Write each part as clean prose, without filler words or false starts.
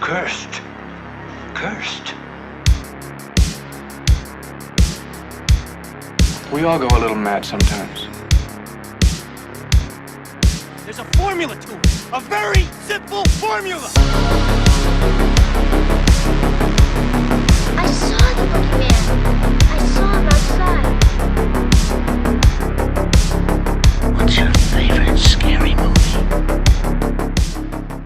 Cursed. Cursed. We all go a little mad sometimes. There's a formula to it. A very simple formula. I saw the boogeyman. I saw him outside. What's your favorite scary movie?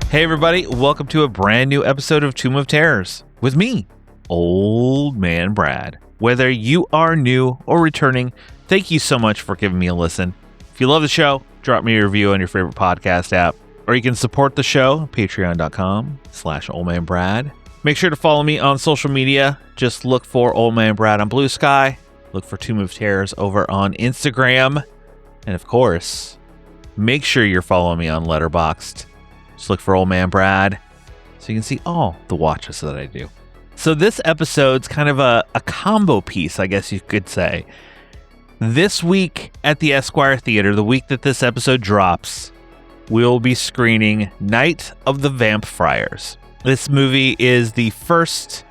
Hey everybody, welcome to a brand new episode of Tomb of Terrors with me, Old Man Brad. Whether you are new or returning, thank you so much for giving me a listen. If you love the show, drop me a review on your favorite podcast app, or you can support the show, patreon.com/oldmanbrad. Make sure to follow me on social media. Just look for Old Man Brad on Blue Sky. Look for Tomb of Terrors over on Instagram. And of course, make sure you're following me on Letterboxd. Just look for Old Man Brad so you can see all the watches that I do. So this episode's kind of a combo piece, I guess you could say. This week at the Esquire Theater, the week that this episode drops, we'll be screening Night of the Vamp-Friars. This movie is the first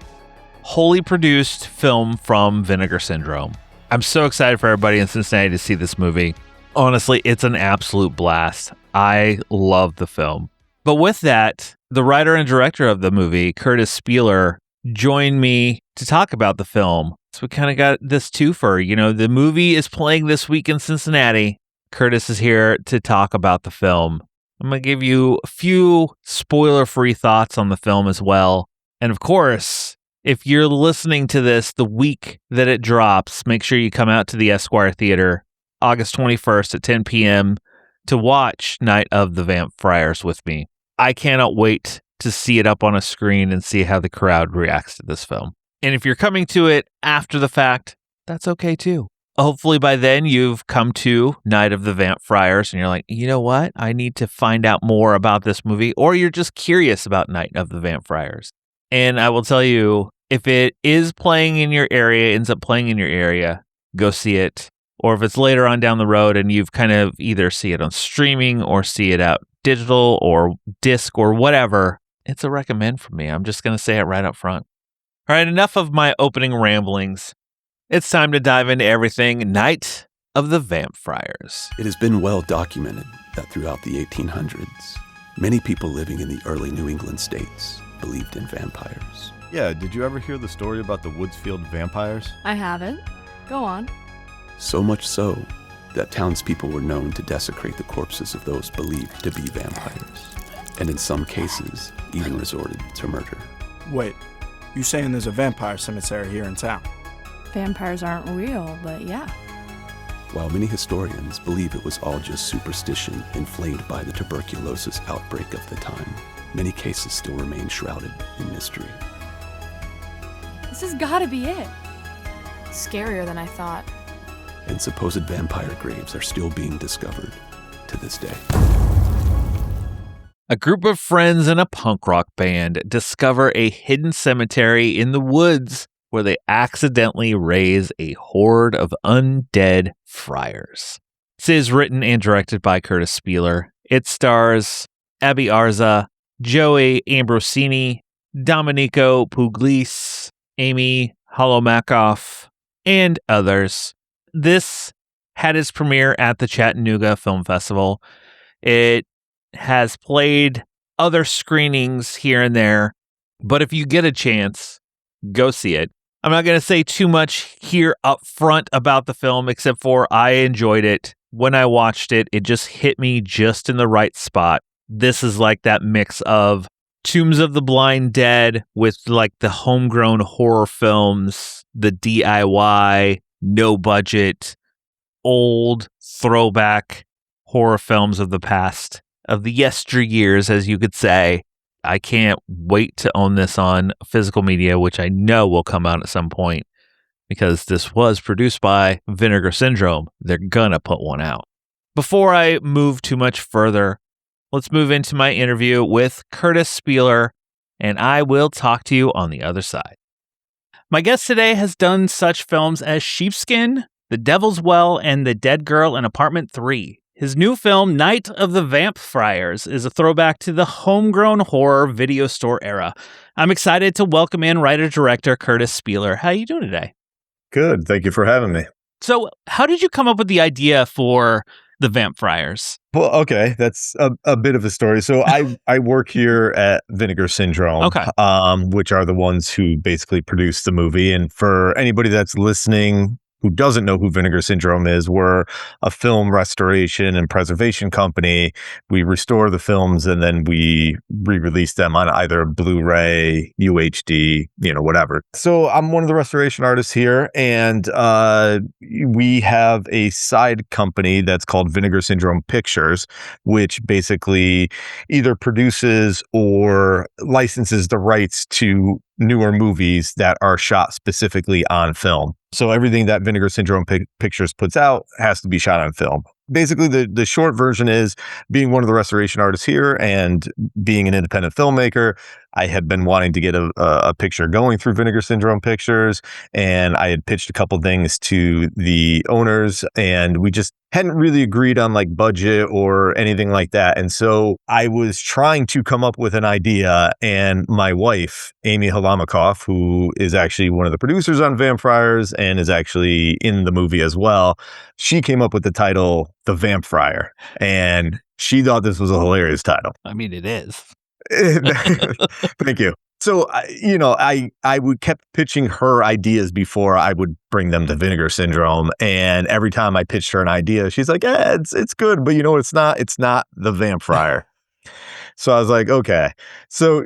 wholly produced film from Vinegar Syndrome. I'm so excited for everybody in Cincinnati to see this movie. Honestly, it's an absolute blast. I love the film. But with that, the writer and director of the movie, Kurtis Spieler, joined me to talk about the film. So we kind of got this twofer. You know, the movie is playing this week in Cincinnati. Kurtis is here to talk about the film. I'm going to give you a few spoiler-free thoughts on the film as well. And of course, if you're listening to this the week that it drops, make sure you come out to the Esquire Theater August 21st at 10 p.m. to watch Night of the Vamp-Friars with me. I cannot wait to see it up on a screen and see how the crowd reacts to this film. And if you're coming to it after the fact, that's okay too. Hopefully by then you've come to Night of the Vamp-Friars and you're like, you know what? I need to find out more about this movie. Or you're just curious about Night of the Vamp-Friars. And I will tell you, if it is playing in your area, ends up playing in your area, go see it. Or if it's later on down the road and you've kind of either see it on streaming or see it out digital or disc or whatever, it's a recommend from me. I'm just going to say it right up front. All right, enough of my opening ramblings. It's time to dive into everything Night of the Vamp-Friars. It has been well documented that throughout the 1800s, many people living in the early New England states believed in vampires. Yeah, did you ever hear the story about the Woodsfield vampires? I haven't. Go on. So much so that townspeople were known to desecrate the corpses of those believed to be vampires, and in some cases, even resorted to murder. Wait, you saying there's a vampire cemetery here in town? Vampires aren't real, but yeah. While many historians believe it was all just superstition inflamed by the tuberculosis outbreak of the time, many cases still remain shrouded in mystery. This has gotta be it. Scarier than I thought. And supposed vampire graves are still being discovered to this day. A group of friends in a punk rock band discover a hidden cemetery in the woods where they accidentally raise a horde of undead friars. This is written and directed by Kurtis Spieler. It stars Abby Arza, Joey Ambrosini, Domenico Pugliese, Amy Holomakoff, and others. This had its premiere at the Chattanooga Film Festival. It has played other screenings here and there, but if you get a chance, go see it. I'm not going to say too much here up front about the film, except for I enjoyed it. When I watched it, it just hit me just in the right spot. This is like that mix of Tombs of the Blind Dead with like the homegrown horror films, the DIY, no budget, old throwback horror films of the past, of the yesteryears, as you could say. I can't wait to own this on physical media, which I know will come out at some point because this was produced by Vinegar Syndrome. They're gonna put one out. Before I move too much further, let's move into my interview with Kurtis Spieler, and I will talk to you on the other side. My guest today has done such films as Sheepskin, The Devil's Well, and The Dead Girl in Apartment 3. His new film, Night of the Vamp-Friars, is a throwback to the homegrown horror video store era. I'm excited to welcome in writer-director Kurtis Spieler. How are you doing today? Good. Thank you for having me. So, how did you come up with the idea for the Vamp-Friars? Well, okay, that's a bit of a story. So I work here at Vinegar Syndrome, Okay. Which are the ones who basically produce the movie. And for anybody that's listening who doesn't know who Vinegar Syndrome is, we're a film restoration and preservation company. We restore the films and then we re-release them on either Blu-ray, UHD, whatever. So I'm one of the restoration artists here, and we have a side company that's called Vinegar Syndrome Pictures, which basically either produces or licenses the rights to newer movies that are shot specifically on film. So everything that Vinegar Syndrome Pictures puts out has to be shot on film. Basically, the short version is, being one of the restoration artists here and being an independent filmmaker, I had been wanting to get a picture going through Vinegar Syndrome Pictures, and I had pitched a couple things to the owners, and we just hadn't really agreed on like budget or anything like that. And so I was trying to come up with an idea, and my wife, Amy Halamikoff, who is actually one of the producers on Vamp-Friars and is actually in the movie as well, she came up with the title The Vamp-Friar, and she thought this was a hilarious title. I mean, it is. Thank you. So, I would kept pitching her ideas before I would bring them to Vinegar Syndrome. And every time I pitched her an idea, she's like, it's good. But it's not. It's not the Vamp-Friar. So I was like, okay. So,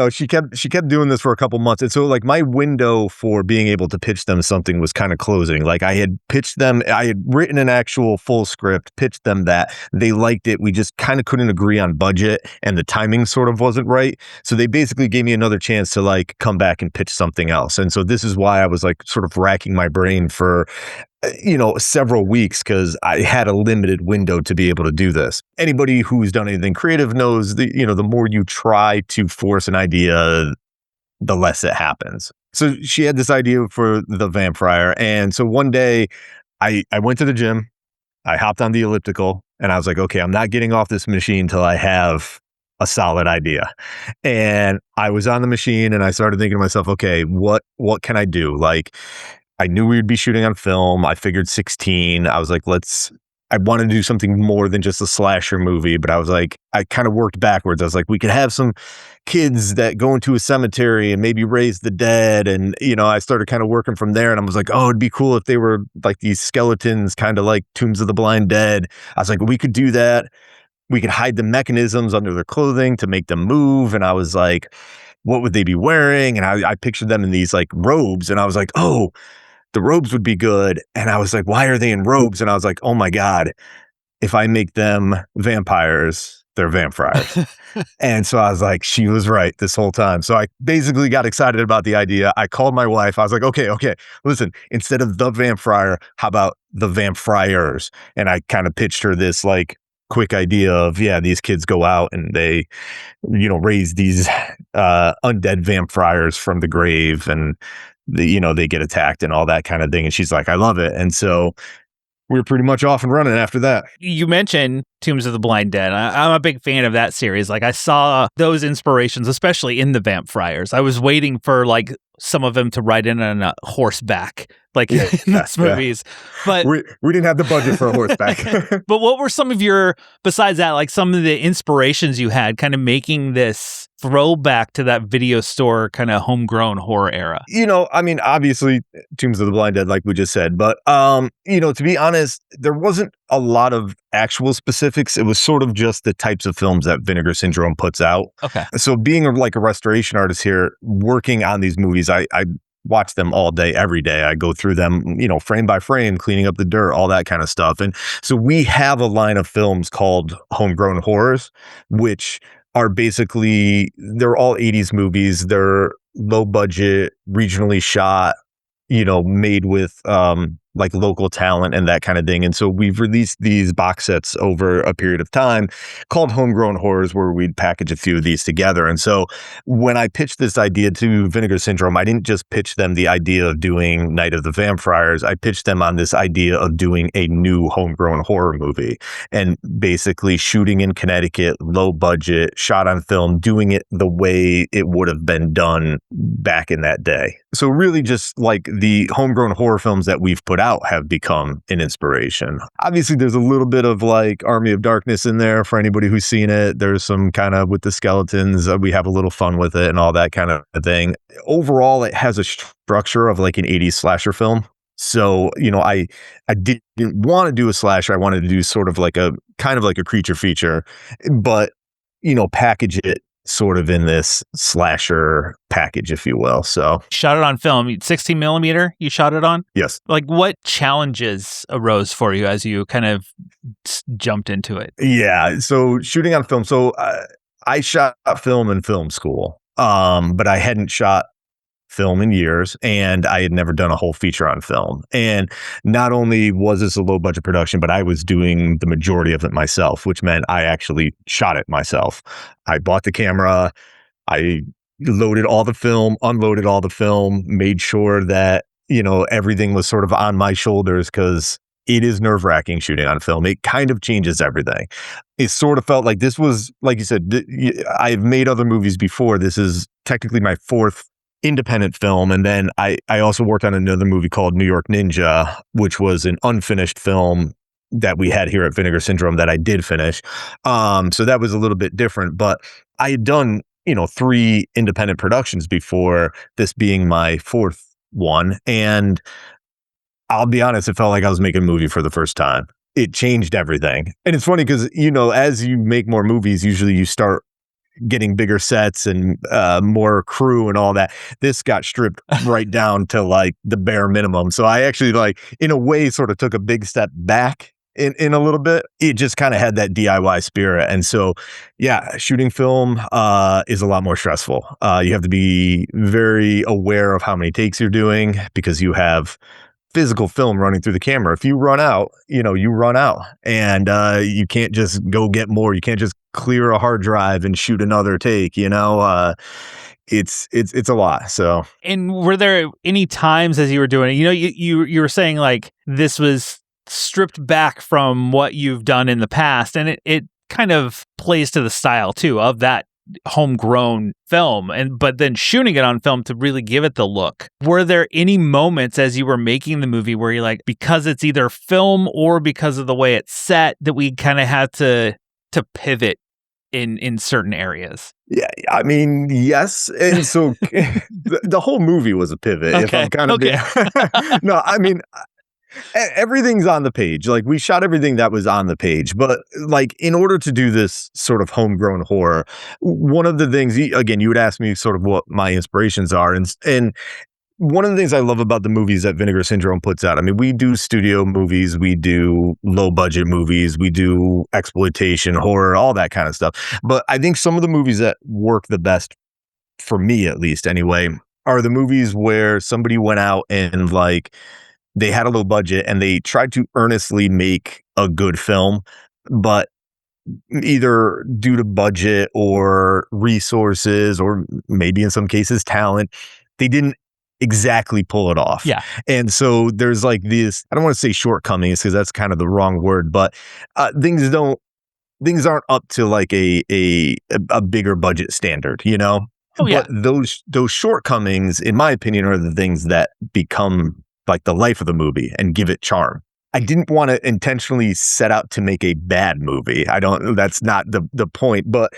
she kept doing this for a couple months. And so like my window for being able to pitch them something was kind of closing. Like I had pitched them, I had written an actual full script, pitched them that. They liked it. We just kind of couldn't agree on budget, and the timing sort of wasn't right. So they basically gave me another chance to like come back and pitch something else. And so this is why I was like sort of racking my brain for several weeks, because I had a limited window to be able to do this. Anybody who's done anything creative knows the more you try to force an idea, the less it happens. So she had this idea for the Vamp-Friar. And so one day I went to the gym, I hopped on the elliptical, and I was like, okay, I'm not getting off this machine till I have a solid idea. And I was on the machine and I started thinking to myself, okay, what can I do? Like, I knew we would be shooting on film. I figured 16. I was like, I wanted to do something more than just a slasher movie, but I was like, I kind of worked backwards. I was like, we could have some kids that go into a cemetery and maybe raise the dead. And, I started kind of working from there, and I was like, oh, it'd be cool if they were like these skeletons, kind of like Tombs of the Blind Dead. I was like, we could do that. We could hide the mechanisms under their clothing to make them move. And I was like, what would they be wearing? And I pictured them in these like robes, and I was like, oh, the robes would be good. And I was like, why are they in robes? And I was like, oh my God, if I make them vampires, they're Vamp-Friars. And so I was like, she was right this whole time. So I basically got excited about the idea. I called my wife. I was like, okay, listen, instead of the Vamp-Friar, how about the Vamp-Friars? And I kind of pitched her this like quick idea of, these kids go out and they, raise these undead Vamp-Friars from the grave, and they get attacked and all that kind of thing. And she's like, I love it. And so we were pretty much off and running after that. You mentioned Tombs of the Blind Dead. I'm a big fan of that series. Like I saw those inspirations, especially in the Vamp-Friars. I was waiting for like some of them to ride in on a horseback, like in those movies. But we didn't have the budget for a horseback. But what were some of besides that, like some of the inspirations you had kind of making this throwback to that video store kind of homegrown horror era? Obviously Tombs of the Blind Dead, like we just said, but to be honest, there wasn't a lot of actual specifics. It was sort of just the types of films that Vinegar Syndrome puts out. Okay. So being like a restoration artist here, working on these movies, I watch them all day, every day. I go through them, frame by frame, cleaning up the dirt, all that kind of stuff. And so we have a line of films called Homegrown Horrors, which are basically, they're all 80s movies. They're low budget, regionally shot, made with like local talent and that kind of thing. And so we've released these box sets over a period of time called Homegrown Horrors, where we'd package a few of these together. And so when I pitched this idea to Vinegar Syndrome, I didn't just pitch them the idea of doing Night of the Vamp-Friars. I pitched them on this idea of doing a new homegrown horror movie and basically shooting in Connecticut, low budget, shot on film, doing it the way it would have been done back in that day. So really just like the homegrown horror films that we've put out have become an inspiration. Obviously, there's a little bit of like Army of Darkness in there for anybody who's seen it. There's some kind of with the skeletons. We have a little fun with it and all that kind of thing. Overall, it has a structure of like an 80s slasher film. So, I didn't want to do a slasher. I wanted to do sort of like a kind of like a creature feature, but, package it sort of in this slasher package, if you will. So Shot it on film, 16 millimeter you shot it on? yes. Like what challenges arose for you as you kind of jumped into it? Yeah. So shooting on film. So I shot film in film school, but I hadn't shot film in years, and I had never done a whole feature on film. And not only was this a low budget production, but I was doing the majority of it myself, which meant I actually shot it myself. I bought the camera, I loaded all the film, unloaded all the film, made sure that, everything was sort of on my shoulders, because it is nerve-wracking shooting on film. It kind of changes everything. It sort of felt like this was, like you said, I've made other movies before. This is technically my fourth independent film. And then I also worked on another movie called New York Ninja, which was an unfinished film that we had here at Vinegar Syndrome that I did finish. So that was a little bit different, but I had done, 3 independent productions before, this being my fourth one. And I'll be honest, it felt like I was making a movie for the first time. It changed everything. And it's funny because, as you make more movies, usually you start getting bigger sets and more crew and all that. This got stripped right down to like the bare minimum. So I actually in a way sort of took a big step back in a little bit. It just kind of had that DIY spirit. And so, yeah, shooting film is a lot more stressful. You have to be very aware of how many takes you're doing, because you have physical film running through the camera. If you run out, you run out, and you can't just go get more. You can't just clear a hard drive and shoot another take. It's a lot. So, and were there any times as you were doing it, you were saying like this was stripped back from what you've done in the past, and it kind of plays to the style too of that homegrown film, but then shooting it on film to really give it the look. Were there any moments as you were making the movie where you're like, because it's either film or because of the way it's set, that we kind of had to pivot in certain areas? Yeah, I mean, yes. And so the whole movie was a pivot. Okay. If I'm kind of no, I mean, everything's on the page. Like, we shot everything that was on the page, but like, in order to do this sort of homegrown horror, one of the things, again, you would ask me sort of what my inspirations are, and one of the things I love about the movies that Vinegar Syndrome puts out, I mean, we do studio movies, we do low budget movies, we do exploitation, horror, all that kind of stuff. But I think some of the movies that work the best, for me at least anyway, are the movies where somebody went out and like, they had a low budget and they tried to earnestly make a good film, but either due to budget or resources, or maybe in some cases talent, they didn't exactly pull it off. Yeah. And so there's like this, I don't want to say shortcomings because that's kind of the wrong word, but things aren't up to like a bigger budget standard, Oh, yeah. But those shortcomings, in my opinion, are the things that become like the life of the movie and give it charm. I didn't want to intentionally set out to make a bad movie. That's not the point. But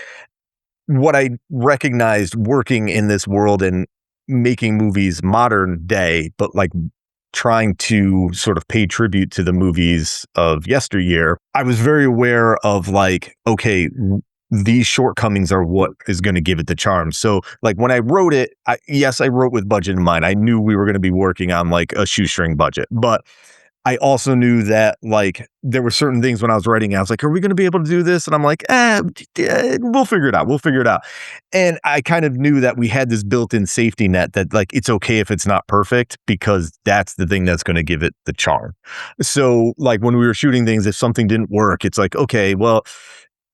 what I recognized working in this world and making movies modern day, but like trying to sort of pay tribute to the movies of yesteryear, I was very aware of like, okay, these shortcomings are what is going to give it the charm. So like when I wrote it, I wrote with budget in mind. I knew we were going to be working on like a shoestring budget, but I also knew that like there were certain things when I was writing, I was like, are we going to be able to do this? And I'm like, we'll figure it out. We'll figure it out. And I kind of knew that we had this built-in safety net that like, it's okay if it's not perfect, because that's the thing that's going to give it the charm. So like when we were shooting things, if something didn't work, it's like, okay, well,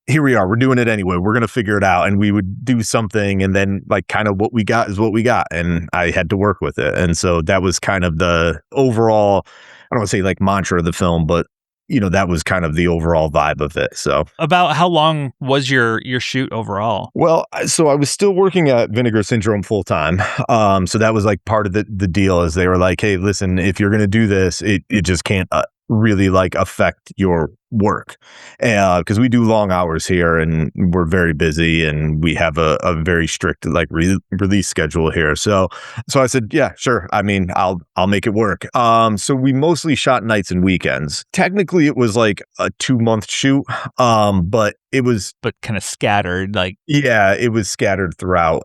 here we are. We're doing it anyway. We're going to figure it out. And we would do something, and then like kind of what we got is what we got. And I had to work with it. And so that was kind of the overall, I don't want to say like mantra of the film, but that was kind of the overall vibe of it. So About how long was your shoot overall? well, so I was still working at Vinegar Syndrome full time. So that was like part of the deal, is they were like, hey, listen, if you're going to do this, it just can't really like affect your work, because we do long hours here and we're very busy and we have a very strict like release schedule here. So I said, yeah, sure. I mean, I'll make it work. So we mostly shot nights and weekends. Technically it was like a 2-month shoot. But it was kind of scattered, like, yeah, it was scattered throughout.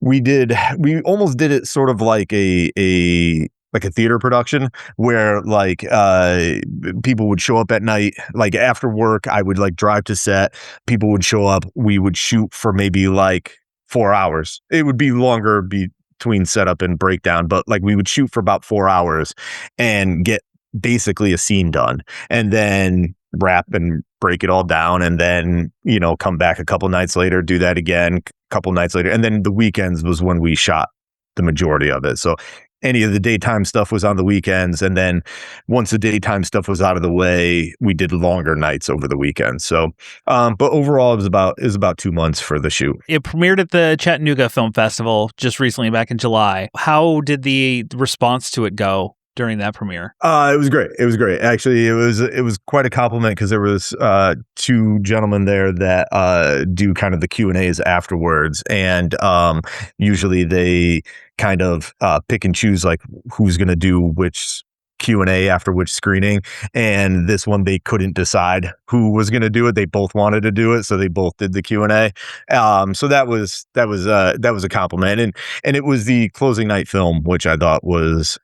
We almost did it sort of like a theater production, where like people would show up at night, like after work. I would like drive to set, people would show up, we would shoot for maybe like 4 hours. It would be longer between setup and breakdown, but like we would shoot for about 4 hours and get basically a scene done, and then wrap and break it all down, and then come back a couple nights later, do that again, a couple nights later, and then the weekends was when we shot the majority of it. So any of the daytime stuff was on the weekends, and then once the daytime stuff was out of the way, we did longer nights over the weekend. So but overall it was about 2 months for the shoot. It premiered at the Chattanooga Film Festival just recently, back in July. How did the response to it go during that premiere? It was great. It was great. Actually, it was quite a compliment, because there was 2 gentlemen there that do kind of the Q&As afterwards, and usually they kind of pick and choose like who's going to do which Q&A after which screening. And this one, they couldn't decide who was going to do it. They both wanted to do it, so they both did the Q&A. So that was a compliment, and it was the closing night film, which I thought was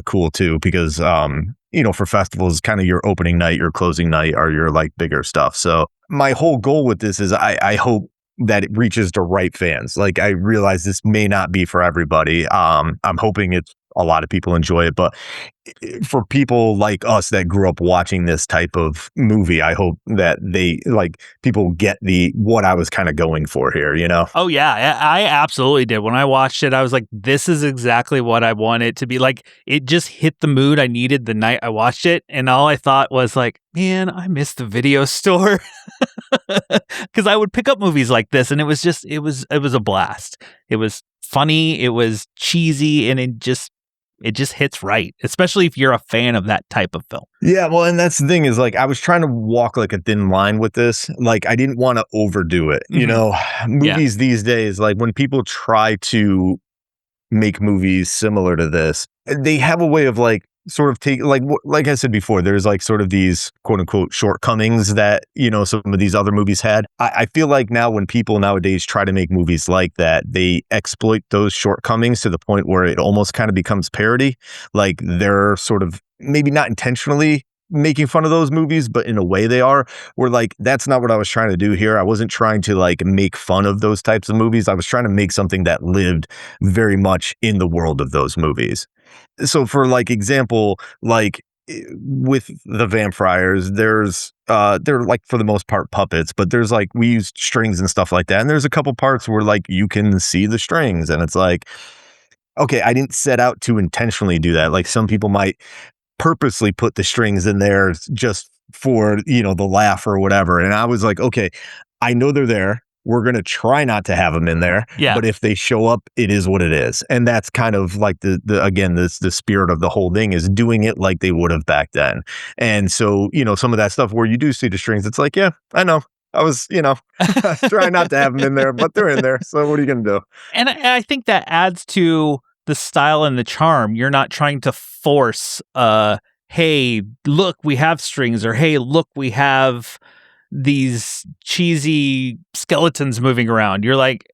cool too, because for festivals, kind of your opening night, your closing night are your like bigger stuff. So my whole goal with this is I hope that it reaches the right fans. Like, I realize this may not be for everybody. I'm hoping a lot of people enjoy it, but for people like us that grew up watching this type of movie, I hope that people get what I was kind of going for here, Oh yeah, I absolutely did. When I watched it, I was like, this is exactly what I want it to be. Like, it just hit the mood I needed the night I watched it, and all I thought was like, man, I miss the video store. Because I would pick up movies like this, and it was a blast. It was funny, it was cheesy, and it just hits right, especially if you're a fan of that type of film. Yeah, well, and that's the thing, is like, I was trying to walk like a thin line with this. Like, I didn't want to overdo it. Movies these days, like when people try to make movies similar to this, they have a way of like sort of take like I said before, there's like sort of these quote unquote shortcomings that some of these other movies had. I feel like now when people nowadays try to make movies like that, they exploit those shortcomings to the point where it almost kind of becomes parody. Like, they're sort of maybe not intentionally making fun of those movies, but in a way they are. Where like, that's not what I was trying to do here. I wasn't trying to like make fun of those types of movies. I was trying to make something that lived very much in the world of those movies. So for like example, like with the Vamp-Friars, there's they're like for the most part puppets, but there's like, we used strings and stuff like that. And there's a couple parts where like you can see the strings, and it's like, okay, I didn't set out to intentionally do that. Like, some people might purposely put the strings in there just for, the laugh or whatever. And I was like, okay, I know they're there. We're going to try not to have them in there. Yeah. But if they show up, it is what it is. And that's kind of like the spirit of the whole thing, is doing it like they would have back then. And so, some of that stuff where you do see the strings, it's like, yeah, I know. I was, trying not to have them in there, but they're in there. So what are you going to do? And I think that adds to the style and the charm. You're not trying to force, hey, look, we have strings, or hey, look, we have these cheesy skeletons moving around. You're like,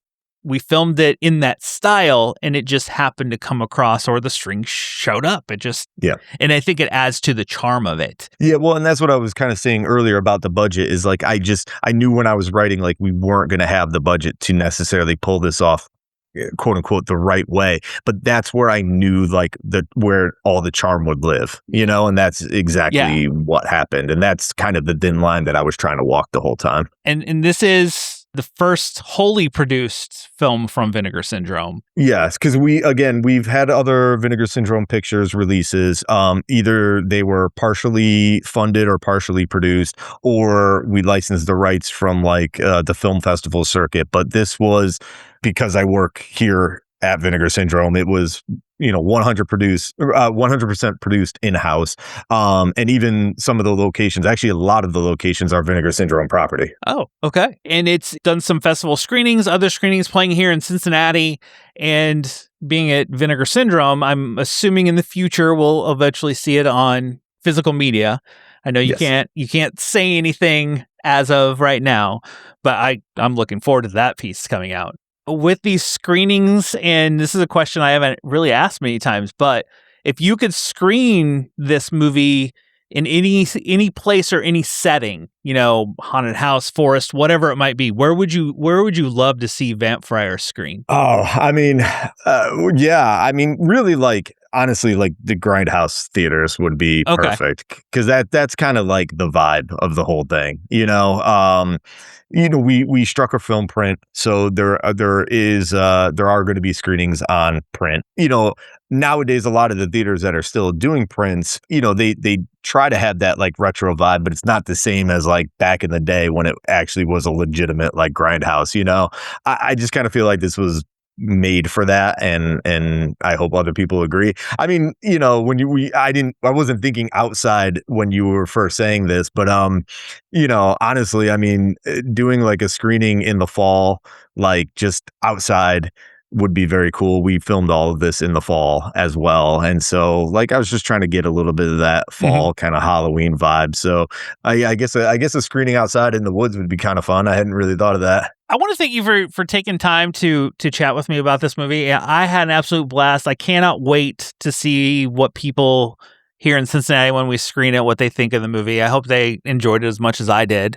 we filmed it in that style and it just happened to come across, or the string showed up. It just, Yeah. And I think it adds to the charm of it. Yeah, well, and that's what I was kind of saying earlier about the budget is like, I knew when I was writing, like we weren't going to have the budget to necessarily pull this off, quote unquote, the right way. But that's where I knew like where all the charm would live, and that's exactly what happened. And that's kind of the thin line that I was trying to walk the whole time. And this is the first wholly produced film from Vinegar Syndrome. Yes, because we've had other Vinegar Syndrome pictures releases. Either they were partially funded or partially produced, or we licensed the rights from like the film festival circuit. But this was, because I work here at Vinegar Syndrome, it was 100% produced in-house. And even some of the locations, actually a lot of the locations are Vinegar Syndrome property. Oh, okay. And it's done some festival screenings, other screenings playing here in Cincinnati, and being at Vinegar Syndrome, I'm assuming in the future we'll eventually see it on physical media. I know you can't say anything as of right now, but I'm looking forward to that piece coming out. With these screenings, and this is a question I haven't really asked many times, but if you could screen this movie in any place or any setting, haunted house, forest, whatever it might be, where would you love to see Vamp-Friars screen? Oh, I mean, really, like, honestly, like the Grindhouse theaters would be perfect, because that's kind of like the vibe of the whole thing. We struck a film print, so there are going to be screenings on print. Nowadays, a lot of the theaters that are still doing prints, they try to have that like retro vibe, but it's not the same as like back in the day when it actually was a legitimate like Grindhouse. I just kind of feel like this was made for that, and I hope other people agree. I mean, I wasn't thinking outside when you were first saying this, but honestly, I mean, doing like a screening in the fall, like just outside, would be very cool. We filmed all of this in the fall as well, and so like I was just trying to get a little bit of that fall kind of Halloween vibe. So I guess a screening outside in the woods would be kind of fun. I hadn't really thought of that. I want to thank you for taking time to chat with me about this movie. I had an absolute blast. I cannot wait to see what people here in Cincinnati, when we screen it, what they think of the movie. I hope they enjoyed it as much as I did,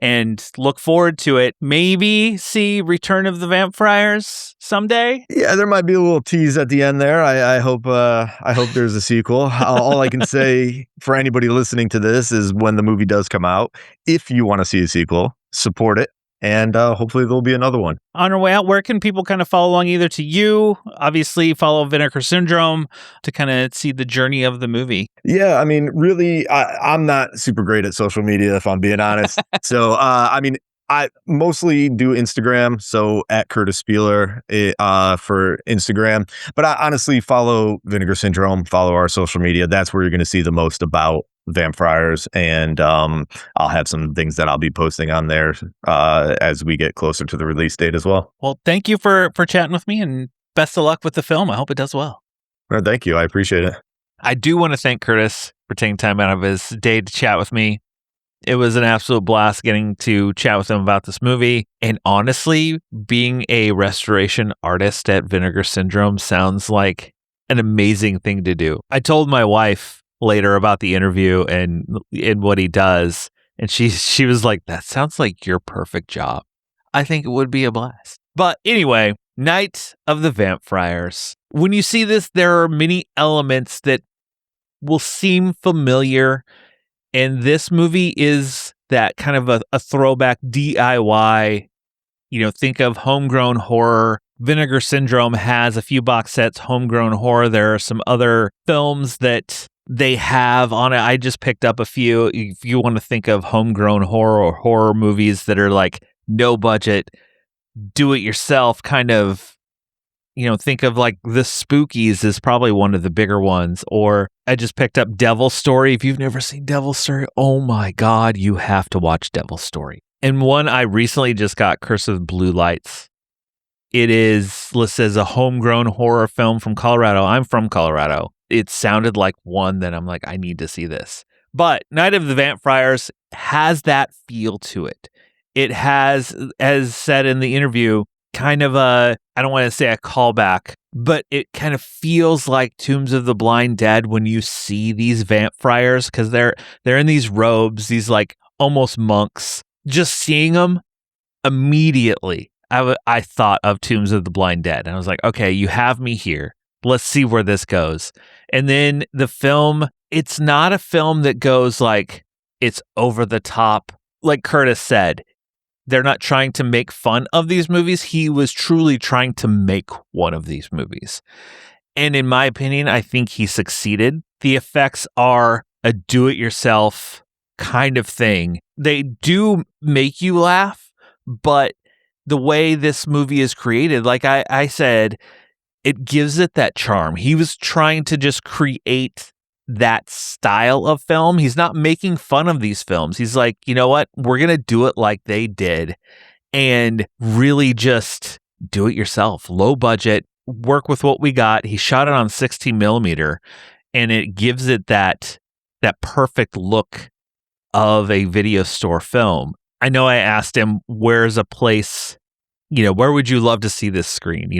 and look forward to it. Maybe see Return of the Vamp-Friars someday. Yeah, there might be a little tease at the end there. I hope there's a sequel. All I can say for anybody listening to this is, when the movie does come out, if you want to see a sequel, support it. And hopefully there'll be another one. On our way out, where can people kind of follow along, either to you, obviously follow Vinegar Syndrome, to kind of see the journey of the movie? Yeah, I mean, really, I'm not super great at social media, if I'm being honest. So, I mostly do Instagram, so at Kurtis Spieler for Instagram. But I honestly follow Vinegar Syndrome, follow our social media. That's where you're going to see the most about Vamp-Friars, and I'll have some things that I'll be posting on there as we get closer to the release date as well. Well, thank you for chatting with me, and best of luck with the film. I hope it does well. Well, thank you. I appreciate it. I do want to thank Kurtis for taking time out of his day to chat with me. It was an absolute blast getting to chat with him about this movie. And honestly, being a restoration artist at Vinegar Syndrome sounds like an amazing thing to do. I told my wife later about the interview and what he does, and she was like, that sounds like your perfect job. I think it would be a blast. But anyway, Night of the Vamp-Friars. When you see this, there are many elements that will seem familiar, and this movie is that kind of a throwback DIY. Think of homegrown horror. Vinegar Syndrome has a few box sets, homegrown horror. There are some other films that they have on it. I just picked up a few. If you want to think of homegrown horror or horror movies that are like no budget, do it yourself kind of, think of like The Spookies is probably one of the bigger ones. Or I just picked up Devil's Story. If you've never seen Devil's Story, oh my God, you have to watch Devil's Story. And one I recently just got, Curse of Blue Lights. It is listed as a homegrown horror film from Colorado. I'm from Colorado. It sounded like one that I'm like, I need to see this. But Night of the Vamp-Friars has that feel to it. It has, as said in the interview, kind of I don't want to say a callback, but it kind of feels like Tombs of the Blind Dead when you see these Vamp-Friars, because they're in these robes, these like almost monks. Just seeing them immediately, I thought of Tombs of the Blind Dead. And I was like, okay, you have me here. Let's see where this goes. And then the film, it's not a film that goes like it's over the top. Like Kurtis said, they're not trying to make fun of these movies. He was truly trying to make one of these movies. And in my opinion, I think he succeeded. The effects are a do-it-yourself kind of thing. They do make you laugh, but the way this movie is created, like I said, it gives it that charm. He was trying to just create that style of film. He's not making fun of these films. He's like, you know what? We're going to do it like they did and really just do it yourself. Low budget, work with what we got. He shot it on 16 millimeter and it gives it that perfect look of a video store film. I know I asked him, where's a place, where would you love to see this screen?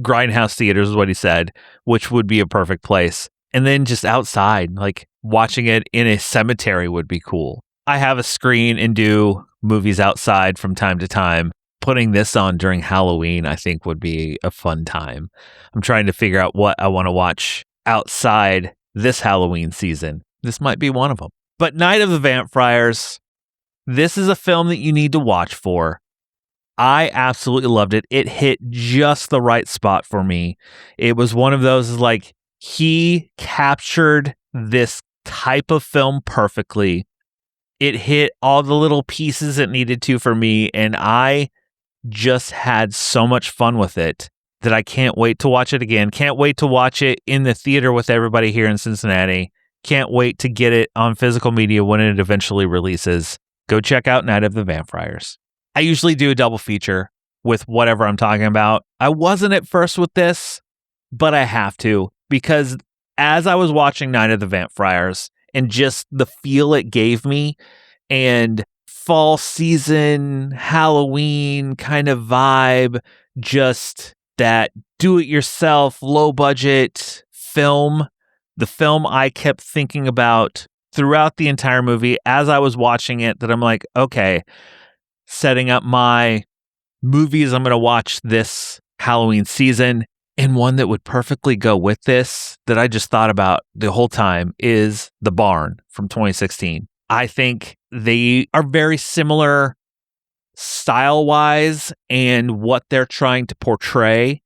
Grindhouse Theaters is what he said, which would be a perfect place. And then just outside, like watching it in a cemetery would be cool. I have a screen and do movies outside from time to time. Putting this on during Halloween, I think would be a fun time. I'm trying to figure out what I want to watch outside this Halloween season. This might be one of them. But Night of the Vamp-Friars, this is a film that you need to watch for. I absolutely loved it. It hit just the right spot for me. It was one of those like, he captured this type of film perfectly. It hit all the little pieces it needed to for me, and I just had so much fun with it that I can't wait to watch it again. Can't wait to watch it in the theater with everybody here in Cincinnati. Can't wait to get it on physical media when it eventually releases. Go check out Night of the Vamp-Friars. I usually do a double feature with whatever I'm talking about. I wasn't at first with this, but I have to. Because as I was watching Night of the Vamp-Friars and just the feel it gave me and fall season, Halloween kind of vibe, just that do-it-yourself, low-budget film, the film I kept thinking about throughout the entire movie as I was watching it, that I'm like, okay, setting up my movies I'm going to watch this Halloween season. And one that would perfectly go with this that I just thought about the whole time is The Barn from 2016. I think they are very similar style-wise and what they're trying to portray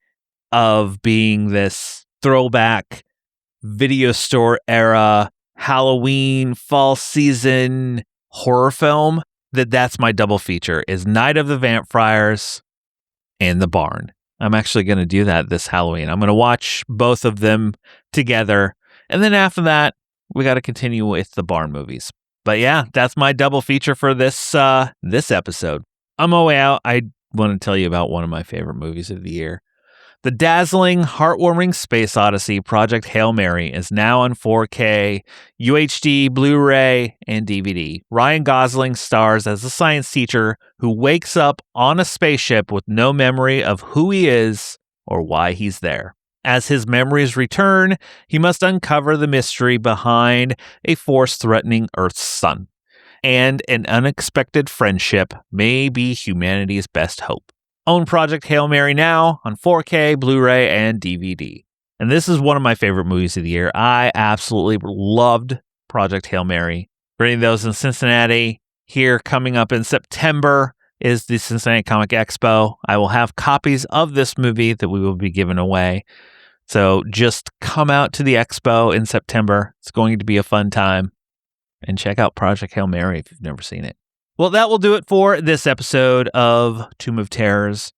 of being this throwback video store era, Halloween, fall season horror film. That's my double feature is Night of the Vamp-Friars and The Barn. I'm actually going to do that this Halloween. I'm going to watch both of them together. And then after that, we got to continue with the Barn movies. But yeah, that's my double feature for this episode. On my way out, I want to tell you about one of my favorite movies of the year. The dazzling, heartwarming space odyssey Project Hail Mary is now on 4K, UHD, Blu-ray, and DVD. Ryan Gosling stars as a science teacher who wakes up on a spaceship with no memory of who he is or why he's there. As his memories return, he must uncover the mystery behind a force threatening Earth's sun. And an unexpected friendship may be humanity's best hope. Own Project Hail Mary now on 4K, Blu-ray, and DVD. And this is one of my favorite movies of the year. I absolutely loved Project Hail Mary. Bringing those in Cincinnati. Here coming up in September is the Cincinnati Comic Expo. I will have copies of this movie that we will be giving away. So just come out to the expo in September. It's going to be a fun time. And check out Project Hail Mary if you've never seen it. Well, that will do it for this episode of Tomb of Terrors.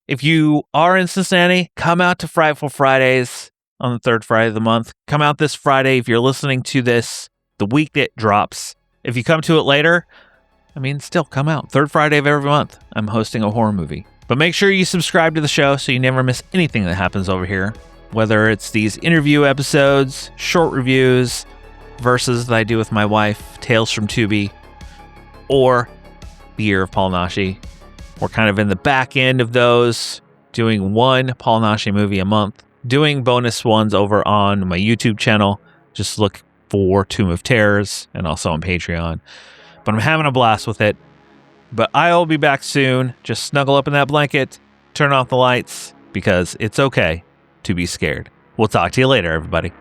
If you are in Cincinnati, come out to Frightful Fridays on the third Friday of the month. Come out this Friday if you're listening to this the week that drops. If you come to it later, still come out. Third Friday of every month, I'm hosting a horror movie. But make sure you subscribe to the show so you never miss anything that happens over here. Whether it's these interview episodes, short reviews, verses that I do with my wife, Tales from Tubi, or The Year of Paul Nashi. We're kind of in the back end of those, doing one Paul Naschy movie a month, doing bonus ones over on my YouTube channel. Just look for Tomb of Terrors and also on Patreon. But I'm having a blast with it. But I'll be back soon. Just snuggle up in that blanket, turn off the lights, because it's okay to be scared. We'll talk to you later, everybody.